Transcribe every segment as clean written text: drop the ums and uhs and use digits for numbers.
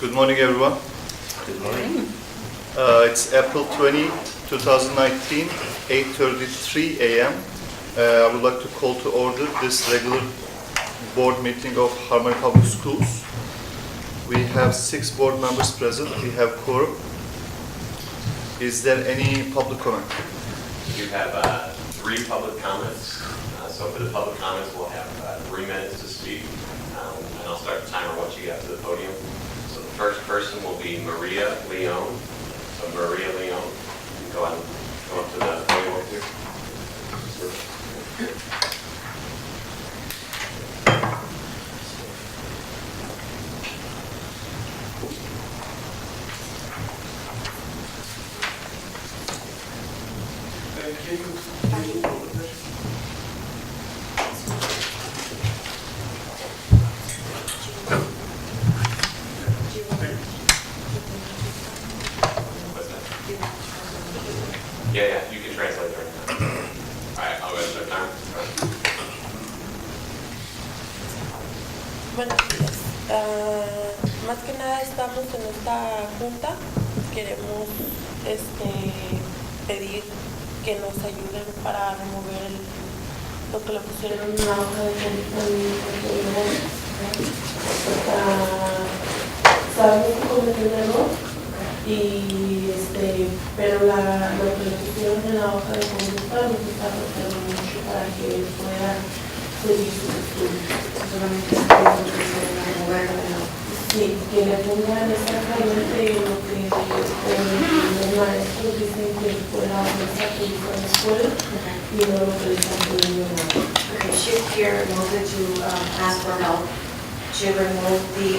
Good morning, everyone. Good morning. It's April 20, 2019, 8:33 a.m. I would like to call to order this regular board meeting of Harmony Public Schools. We have 6 board members present. We have quorum. Is there any public comment? You have 3 public comments. So for the public comments, we'll have 3 minutes to speak. And I'll start the timer once you get to the podium. So the first person will be Maria Leone. So Maria Leone, you can go ahead and come up to the podium with you. Yeah, you can translate right now. All right, I'll go start time. Buenos días. Más que nada estamos en esta junta. Queremos pedir que nos ayuden para remover lo que le pusieron en una hoja de sabemos que cometió un error pero lo que le pusieron en la hoja de conducta nos está afectando mucho para que él pueda seguir sus estudios. Solamente sí, que le pongan exactamente lo que los maestros dicen que fuera esa actividad en la escuela y no lo que le están pidiendo nada. Okay, she's here in order to ask for help to remove the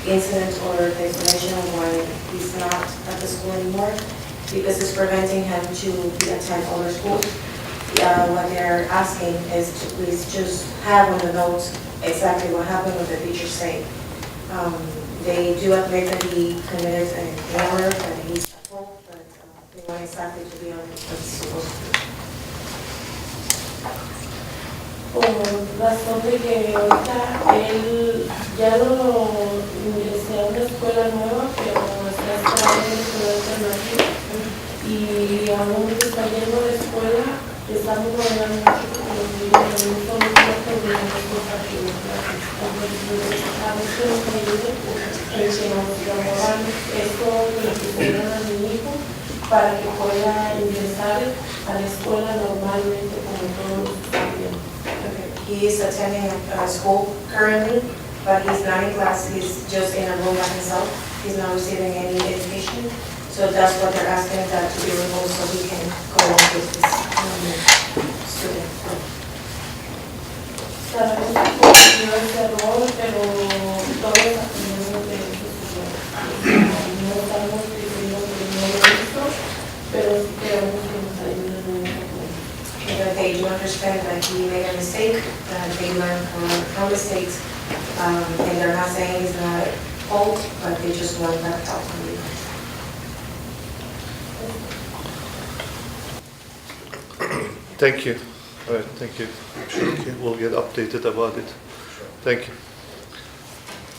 incident or the explanation of why he's not at the school anymore, because it's preventing him to attend other schools. What they're asking is to please just have on the notes exactly what happened, what the teachers say. They do admit that he committed an error, that he's at fault, but they want exactly to be on what's supposed to be. Por razón de que ahorita él ya lo ingresé a una escuela nueva, pero está esperando una escuela alternativa y aún está yendo a la escuela, estamos valorando mucho porque los niños también son muy problemas para que a veces nos ayude en que nos promuevan esto que le pusieron a mi hijo para que pueda ingresar a la escuela normalmente como todos los estudiantes. He is attending a school currently, but he's not in class. He's just in a room by himself. He's not receiving any education. So that's what they're asking, that to be removed so he can go on with his student. Sabemos que cometió ese error, pero todos aprendemos de eso. No estamos diciendo que no lo hizo, pero sí queremos que nos ayuden en eso. They do understand that he made a mistake, that they learn from mistakes, and they're not saying it's not fault, but they just want that help from you. Thank you. All right, thank you. Okay, we'll get updated about it. Thank you.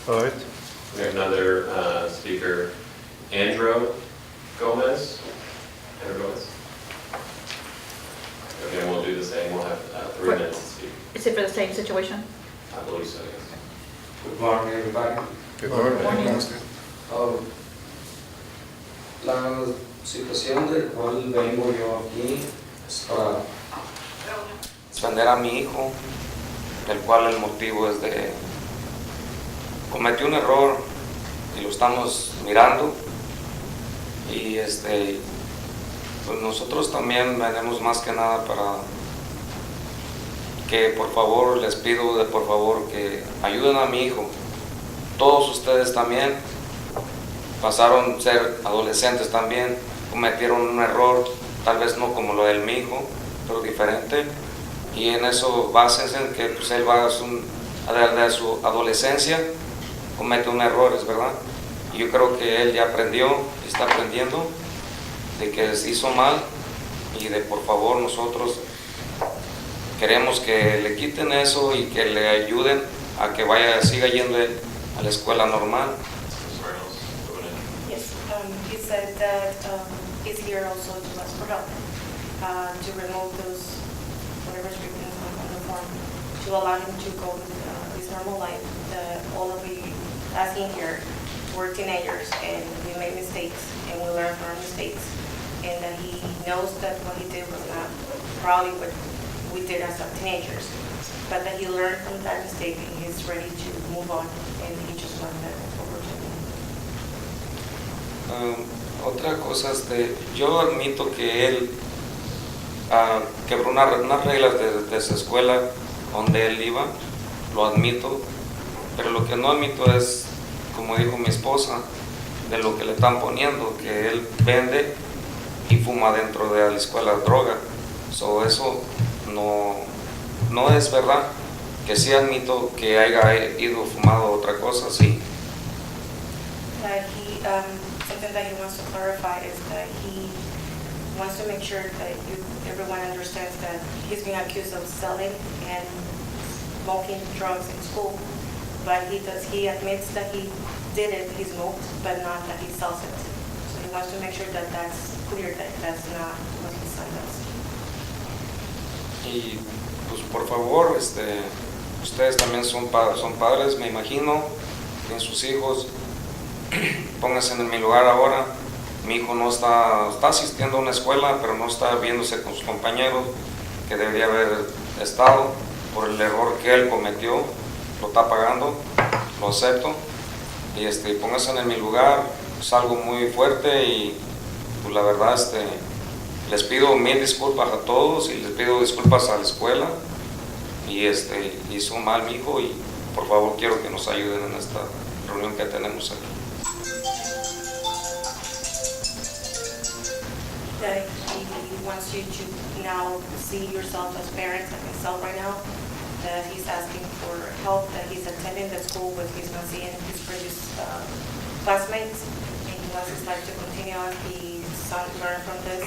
All right. We have another speaker, Andrew Gomez. Andrew Gomez. Again, we'll do the same. We'll have 3 minutes to speak. Is it for the same situation? I believe so, yes. Good morning, everybody. Good morning. La situación del cual vengo yo aquí es para defender a mi hijo, del cual el motivo es de cometió un error y lo estamos mirando y pues nosotros también venimos más que nada para que por favor les pido por favor que ayuden a mi hijo. Todos ustedes también pasaron a ser adolescentes también, cometieron un error, tal vez no como lo de mi hijo, pero diferente, y en eso básense en que pues, él va a su adolescencia, comete un error, es verdad, y yo creo que él ya aprendió, está aprendiendo de que se hizo mal y de por favor nosotros queremos que le quiten eso y que le ayuden a que siga yendo él a la escuela normal He said that he's here also to ask for help, to remove those, whatever restrictions on the form, to allow him to go with his normal life. All of us in here, we're teenagers and we make mistakes and we learn from our mistakes. And that he knows that what he did was not probably what we did as teenagers, but that he learned from that mistake and he's ready to move on, and he just wants that opportunity. Otra cosa, yo admito que él quebró unas reglas de su escuela donde él iba, lo admito, pero lo que no admito es, como dijo mi esposa, de lo que le están poniendo, que él vende y fuma dentro de la escuela droga. Eso no es verdad, que sí admito que haya ido fumado otra cosa, sí. Something that he wants to clarify is that he wants to make sure that everyone understands that he's being accused of selling and smoking drugs in school, but he admits that he did it, he smoked, but not that he sells it. So he wants to make sure that that's clear, that that's not what his son does. Y pues por favor, ustedes también son padres, me imagino, tienen sus hijos. Pónganse en mi lugar ahora. Mi hijo no está asistiendo a una escuela, pero no está viéndose con sus compañeros que debería haber estado por el error que él cometió. Lo está pagando, lo acepto. Y pónganse en mi lugar. Es algo muy fuerte y pues la verdad les pido mil disculpas a todos y les pido disculpas a la escuela. Y hizo mal mi hijo y por favor quiero que nos ayuden en esta reunión que tenemos aquí. That he wants you to now see yourself as parents like himself right now, that he's asking for help, that he's attending the school but he's not seeing his previous classmates, and he wants his life to continue on. He's learned from this,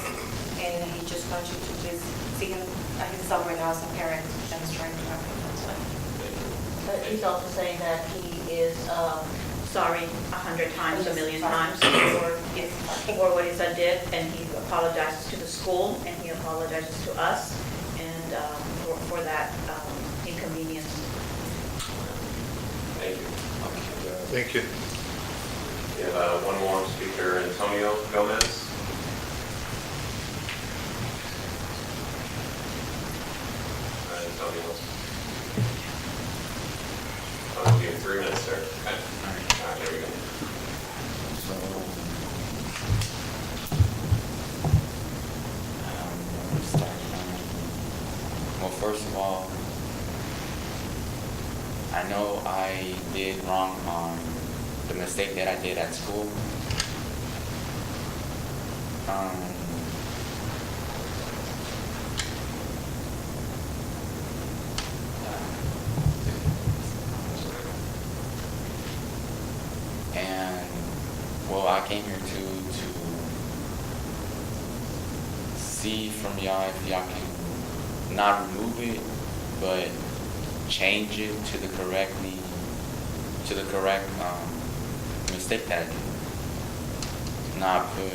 and he just wants you to please see himself right now as a parent that is trying to help him. But he's also saying that he is sorry 100 times, a million times for what his son did, and he apologizes to the school and he apologizes to us and for that inconvenience. Thank you. Thank you. We have one more speaker, Antonio Gomez. Antonio. I'll give you 3 minutes, sir. Okay. All right, here we go. So, well, first of all, I know I did wrong on the mistake that I did at school. And well, I came here to see from y'all if y'all can not remove it, but change it to the correct mistake that I did. Not put,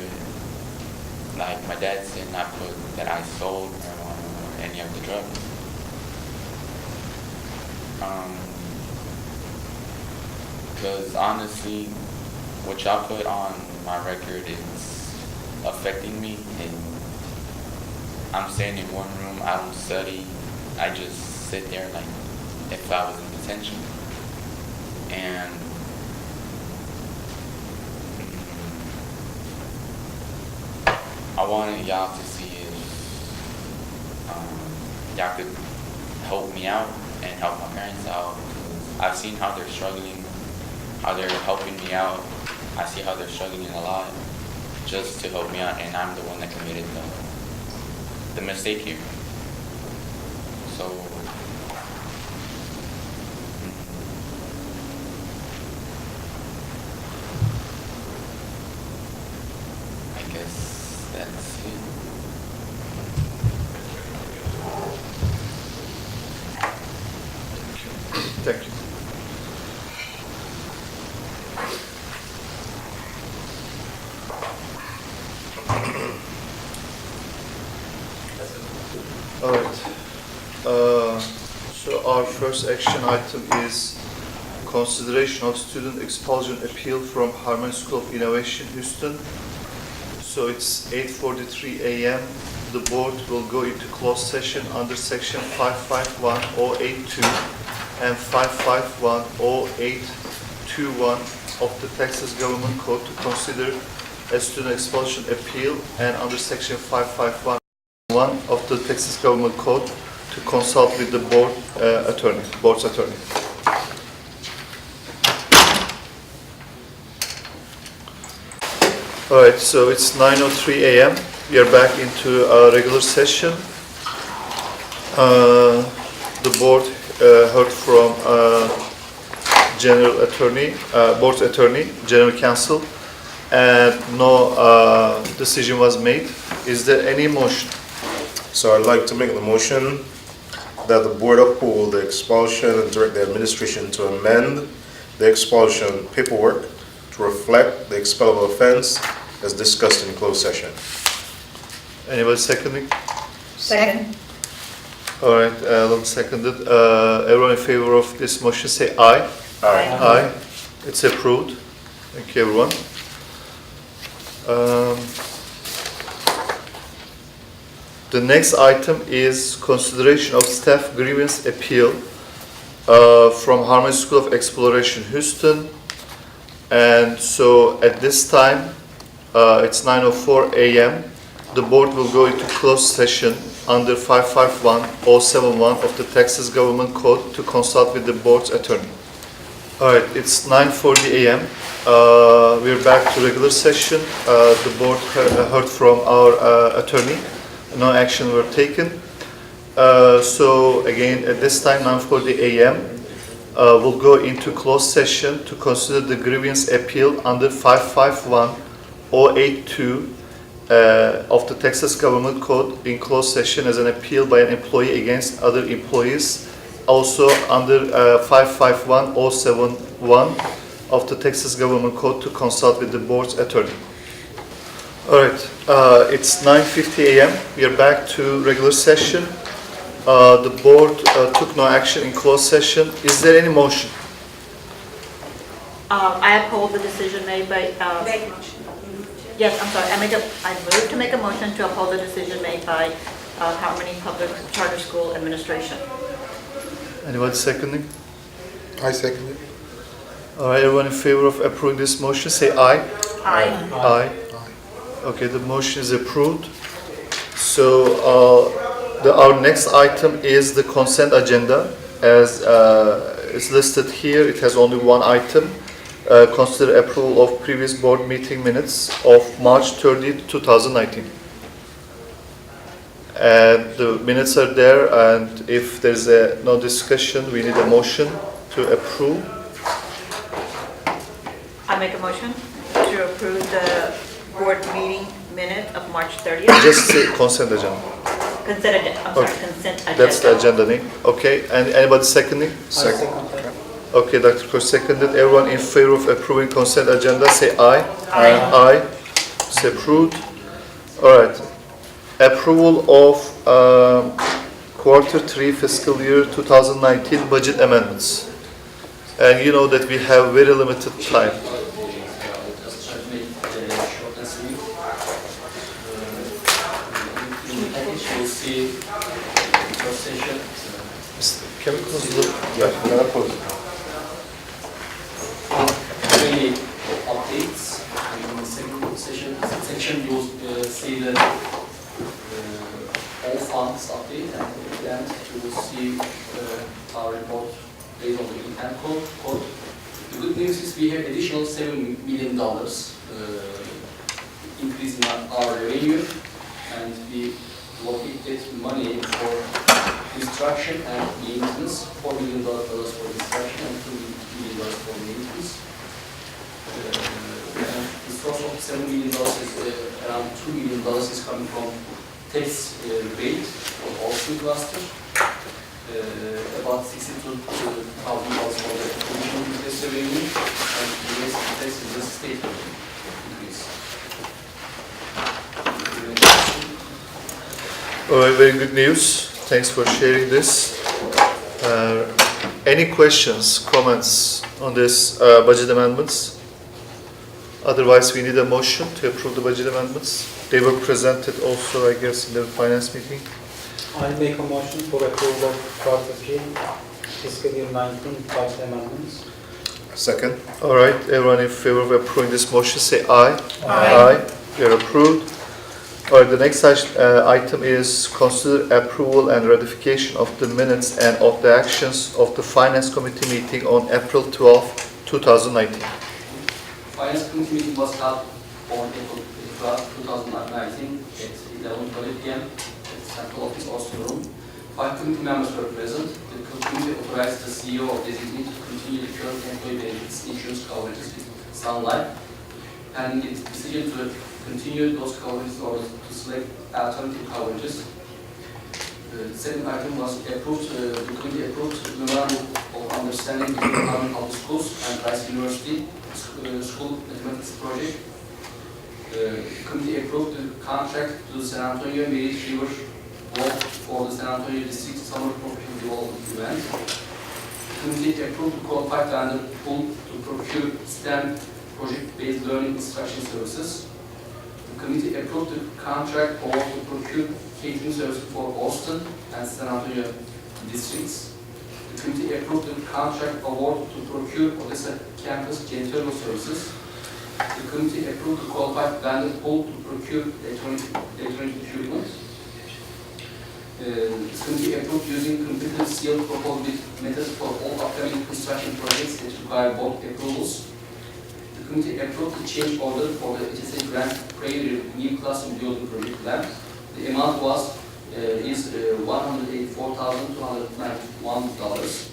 like my dad said, not put that I sold marijuana or any of the drugs. Because honestly, what y'all put on my record is affecting me, and I'm staying in one room, I don't study, I just sit there like if I was in detention. And I wanted y'all to see if y'all could help me out and help my parents out. I've seen how they're struggling, how they're helping me out. I see how they're struggling a lot just to help me out, and I'm the one that committed the mistake here. So I guess that's it. Thank you. All right. So our first action item is consideration of student expulsion appeal from Harmony School of Innovation, Houston. So it's 8:43 a.m. The board will go into closed session under section 551.082 and 551.0821 of the Texas Government Code to consider a student expulsion appeal, and under section 551 of the Texas Government Code to consult with the board's attorney. All right, so it's 9:03 a.m. We are back into our regular session. The board heard from general attorney, board's attorney, general counsel, and no decision was made. Is there any motion? So I'd like to make the motion that the board uphold the expulsion and direct the administration to amend the expulsion paperwork to reflect the expellable offense as discussed in closed session. Anybody seconding? Second. All right, Alan seconded. Everyone in favor of this motion say aye. Aye. Aye. It's approved. Thank you, everyone. The next item is consideration of staff grievance appeal from Harmony School of Exploration, Houston. And so at this time, it's 9:04 a.m. The board will go into closed session under 551.071 of the Texas Government Code to consult with the board's attorney. All right, it's 9:40 a.m. We're back to regular session. The board heard from our attorney. No action were taken. So again, at this time, 9:40 a.m., we'll go into closed session to consider the grievance appeal under 551.082 of the Texas Government Code in closed session as an appeal by an employee against other employees. Also under 551.071 of the Texas Government Code to consult with the board's attorney. All right, it's 9:50 a.m. We are back to regular session. The board took no action in closed session. Is there any motion? I uphold the decision made by, yes, I'm sorry, I move to make a motion to uphold the decision made by Harmony Public Charter School Administration. Anybody seconding? I second it. All right, everyone in favor of approving this motion, say aye. Aye. Aye. Okay, the motion is approved. So our next item is the consent agenda. As it's listed here, it has only one item. Consider approval of previous board meeting minutes of March 30, 2019. And the minutes are there, and if there's no discussion, we need a motion to approve. I make a motion to approve the board meeting minute of March 30th. Just say consent agenda. Consent agenda, I'm sorry, consent agenda. That's the agenda name. Okay, and anybody seconding? Second. Okay, Dr. Koch seconded. Everyone in favor of approving consent agenda, say aye. Aye. Aye. It's approved. All right. Approval of Q3 fiscal year 2019 budget amendments. And you know that we have very limited time. Can we close the? Yeah, we're gonna close it. Many updates in the second section you will see the all funds update, and then you will see our report based on the intent code. The good news is we have additional $7 million increase in our revenue, and we allocated money for construction and maintenance, $4 million for construction and $2 million for maintenance. And the source of $7 million is around $2 million is coming from tax rebate for all three clusters. About $62,000 for the commission interest revenue, and the rest tax is the state increase. All right, very good news. Thanks for sharing this. Any questions, comments on this budget amendments? Otherwise, we need a motion to approve the budget amendments. They were presented also, I guess, in the finance meeting. I make a motion for approval of Q3 fiscal year 19 budget amendments. Second. All right, everyone in favor of approving this motion, say aye. Aye. We are approved. All right, the next item is consider approval and ratification of the minutes and of the actions of the Finance Committee meeting on April 12, 2019. Finance Committee meeting was held on April 12, 2019 at 11:30 p.m. at the Central Office Austin Room. 5 committee members were present. The committee authorized the CEO of designate to continue the current employee benefits insurance coverages with Sun Life, and its decision to continue those coverages or to select alternative coverages. The second item was approved, the committee approved the memorandum of understanding between Harvard Public Schools and Rice University School Mathematics Project. The committee approved the contract to the San Antonio Marys River Walk for the San Antonio District Summer Professional Development Event. The committee approved the qualified vendor pool to procure STEM project-based learning instruction services. The committee approved the contract for to procure catering services for Austin and San Antonio districts. The committee approved the contract award to procure Odessa campus janitorial services. The committee approved the qualified vendor pool to procure electronic equipment. The committee approved using competitive sealed proposal methods for all upcoming construction projects that require both approvals. The committee approved the change order for the HSA grant Prairie new classroom building project plan. The amount is $184,291.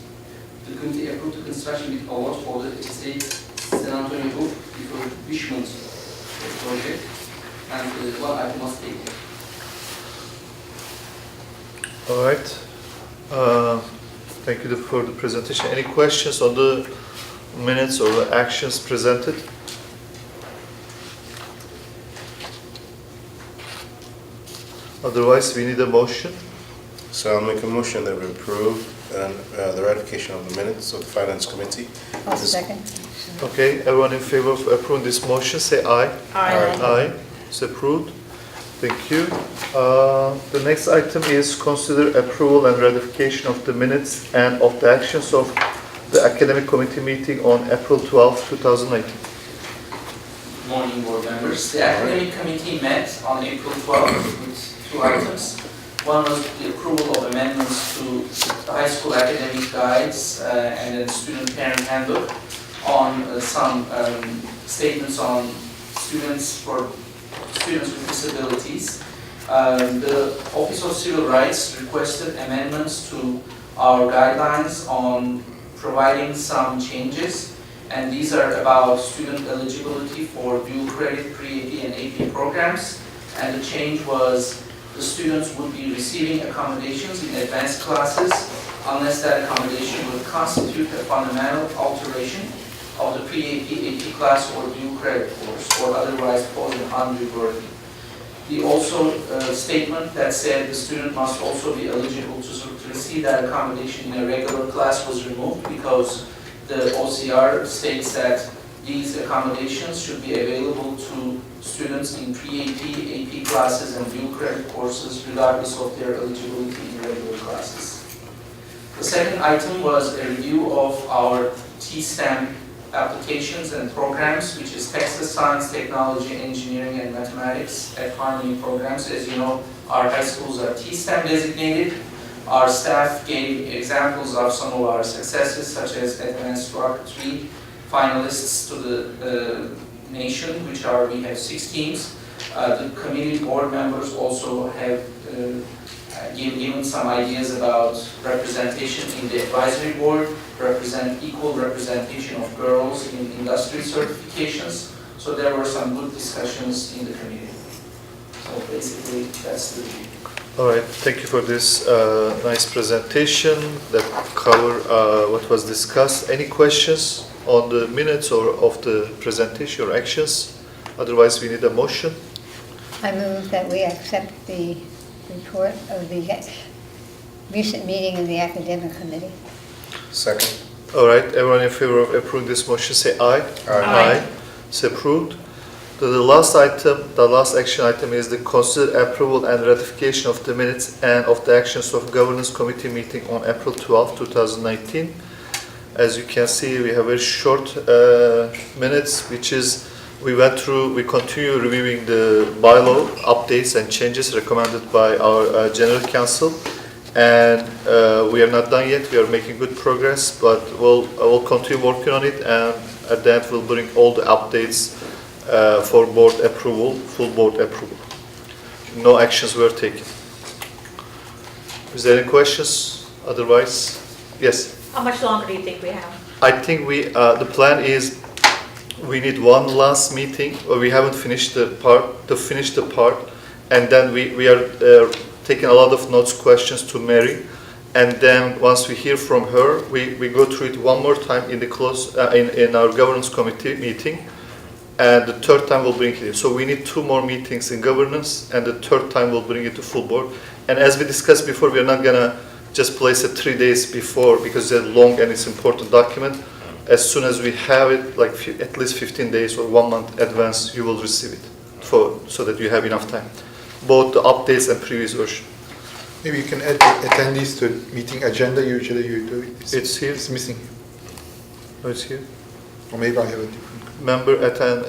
The committee approved the construction bid award for the HSA San Antonio roof refurbishment project, and one item was taken. All right. Thank you for the presentation. Any questions on the minutes or the actions presented? Otherwise, we need a motion. So I'll make a motion that we approve and the ratification of the minutes of the Finance Committee. I'll second. Okay, everyone in favor of approving this motion, say aye. Aye. Aye. It's approved. Thank you. The next item is consider approval and ratification of the minutes and of the actions of the Academic Committee meeting on April 12, 2019. Good morning, board members. The Academic Committee met on April 12 with 2 items. One was the approval of amendments to the high school academic guides and the student parent handbook on some statements on students with disabilities. The Office of Civil Rights requested amendments to our guidelines on providing some changes, and these are about student eligibility for dual credit pre-AP and AP programs. And the change was the students would be receiving accommodations in advanced classes unless that accommodation would constitute a fundamental alteration of the pre-AP, AP class or dual credit course, or otherwise pose an undue burden. The also statement that said the student must also be eligible to receive that accommodation in a regular class was removed because the OCR states that these accommodations should be available to students in pre-AP, AP classes and dual credit courses regardless of their eligibility in regular classes. The second item was a review of our T-STEM applications and programs, which is Texas Science, Technology, Engineering, and Mathematics at Harmony programs. As you know, our high schools are T-STEM designated. Our staff gave examples of some of our successes, such as Advanced Rock 3 finalists to the nation, we have 6 teams. The committee board members also have given some ideas about representation in the advisory board, equal representation of girls in industry certifications. So there were some good discussions in the committee. So basically, that's the review. All right, thank you for this nice presentation that cover what was discussed. Any questions on the minutes or of the presentation or actions? Otherwise, we need a motion. I move that we accept the report of the recent meeting of the academic committee. Second. All right, everyone in favor of approving this motion, say aye. Aye. It's approved. The last item, the last action item is the consider approval and ratification of the minutes and of the actions of governance committee meeting on April 12, 2019. As you can see, we have very short minutes, which is we continue reviewing the bylaw updates and changes recommended by our general counsel. And we are not done yet. We are making good progress, but we'll continue working on it, and at the end we'll bring all the updates for board approval, full board approval. No actions were taken. Is there any questions? Otherwise, yes. How much longer do you think we have? I think the plan is we need one last meeting, or we haven't finished the part, and then we are taking a lot of notes, questions to Mary, and then once we hear from her, we go through it one more time in the in our governance committee meeting, and the third time we'll bring it in. So we need 2 more meetings in governance, and the third time we'll bring it to full board. And as we discussed before, we are not gonna just place it 3 days before, because it's a long and it's important document. As soon as we have it, like at least 15 days or 1 month advance, you will receive it, so that you have enough time. Both the updates and previous version. Maybe you can add the attendees to meeting agenda. Usually you do it. It's here. It's missing. Oh, it's here. Or maybe I have a different. Member attend.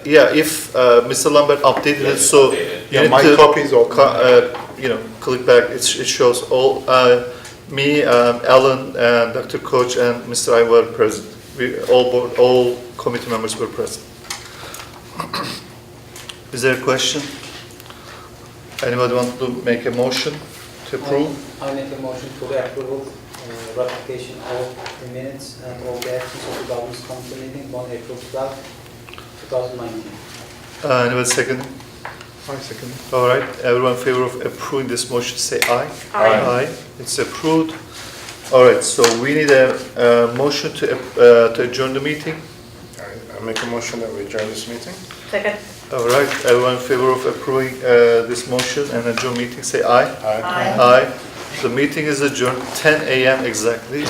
Yeah, if Mr. Lambert updated it, so you Yeah, need my to, copy is all. click back. It shows all. Me, Alan, and Dr. Koch, and Mr. I were present. All committee members were present. Is there a question? Anybody want to make a motion to approve? I make a motion for the approval, ratification of the minutes and all the actions of the governance committee meeting on April 12, 2019. Anybody second? I second. All right, everyone in favor of approving this motion, say aye. Aye. It's approved. All right, so we need a motion to adjourn the meeting. I make a motion that we adjourn this meeting. Second? All right, everyone in favor of approving this motion and adjourn meeting, say aye. Aye. Aye. The meeting is adjourned 10 a.m. exactly.